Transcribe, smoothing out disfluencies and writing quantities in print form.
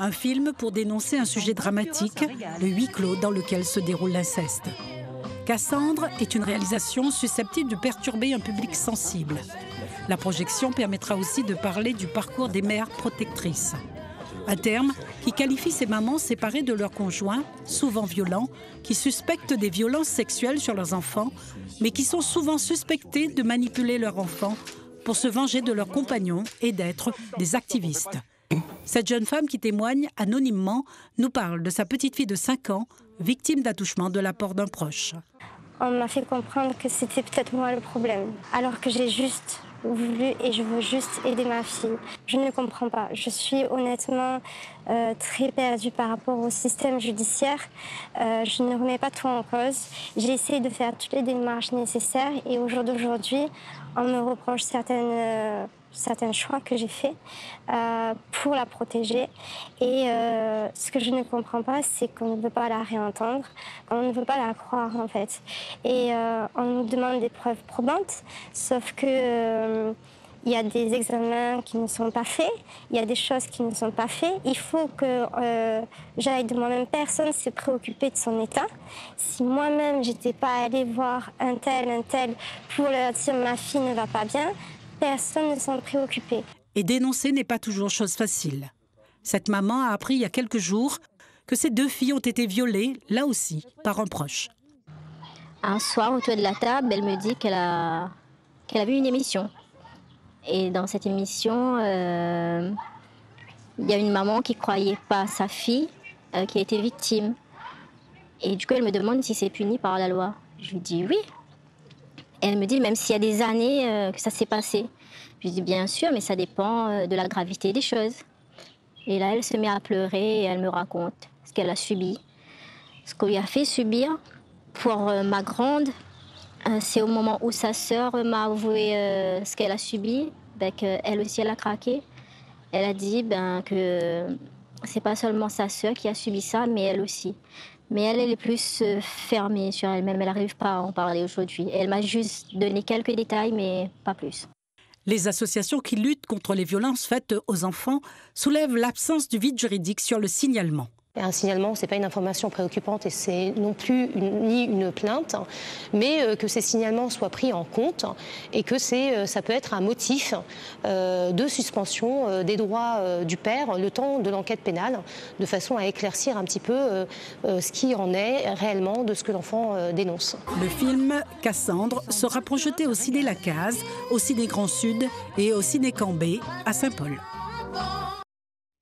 Un film pour dénoncer un sujet dramatique, le huis clos dans lequel se déroule l'inceste. Cassandre est une réalisation susceptible de perturber un public sensible. La projection permettra aussi de parler du parcours des mères protectrices. Un terme qui qualifie ces mamans séparées de leurs conjoints, souvent violents, qui suspectent des violences sexuelles sur leurs enfants, mais qui sont souvent suspectées de manipuler leurs enfants pour se venger de leurs compagnons et d'être des activistes. Cette jeune femme qui témoigne anonymement nous parle de sa petite fille de 5 ans, victime d'attouchement de la part d'un proche. On m'a fait comprendre que c'était peut-être moi le problème, alors que j'ai juste voulu et je veux juste aider ma fille. Je ne comprends pas. Je suis honnêtement très perdue par rapport au système judiciaire. Je ne remets pas tout en cause. J'ai essayé de faire toutes les démarches nécessaires et au jour d'aujourd'hui, on me reproche certains choix que j'ai faits pour la protéger. Et ce que je ne comprends pas, c'est qu'on ne veut pas la réentendre, on ne veut pas la croire en fait. Et on nous demande des preuves probantes, sauf que il y a des examens qui ne sont pas faits, il y a des choses qui ne sont pas faites. Il faut que j'aille de moi-même. Personne ne s'est préoccupé de son état. Si moi-même, je n'étais pas allée voir un tel pour leur dire ma fille ne va pas bien, personne ne s'en préoccupait. Et dénoncer n'est pas toujours chose facile. Cette maman a appris il y a quelques jours que ses 2 filles ont été violées, là aussi, par un proche. Un soir, autour de la table, elle me dit qu'elle a vu une émission. Et dans cette émission, il y a une maman qui ne croyait pas sa fille, qui a été victime. Et du coup, elle me demande si c'est puni par la loi. Je lui dis oui. Elle me dit même s'il y a des années que ça s'est passé. Je lui dis bien sûr, mais ça dépend de la gravité des choses. Et là, elle se met à pleurer et elle me raconte ce qu'elle a subi. Ce qu'on lui a fait subir. Pour ma grande, c'est au moment où sa sœur m'a avoué ce qu'elle a subi, qu'elle aussi elle a craqué. Elle a dit que c'est pas seulement sa sœur qui a subi ça, mais elle aussi. Mais elle est plus fermée sur elle-même, elle n'arrive pas à en parler aujourd'hui. Elle m'a juste donné quelques détails, mais pas plus. Les associations qui luttent contre les violences faites aux enfants soulèvent l'absence du vide juridique sur le signalement. Un signalement, ce n'est pas une information préoccupante et c'est non plus ni une plainte, mais que ces signalements soient pris en compte et que ça peut être un motif de suspension des droits du père le temps de l'enquête pénale, de façon à éclaircir un petit peu ce qui en est réellement de ce que l'enfant dénonce. Le film Cassandre sera projeté au Ciné La Case, au Ciné Grand Sud et au Ciné Cambé à Saint-Paul.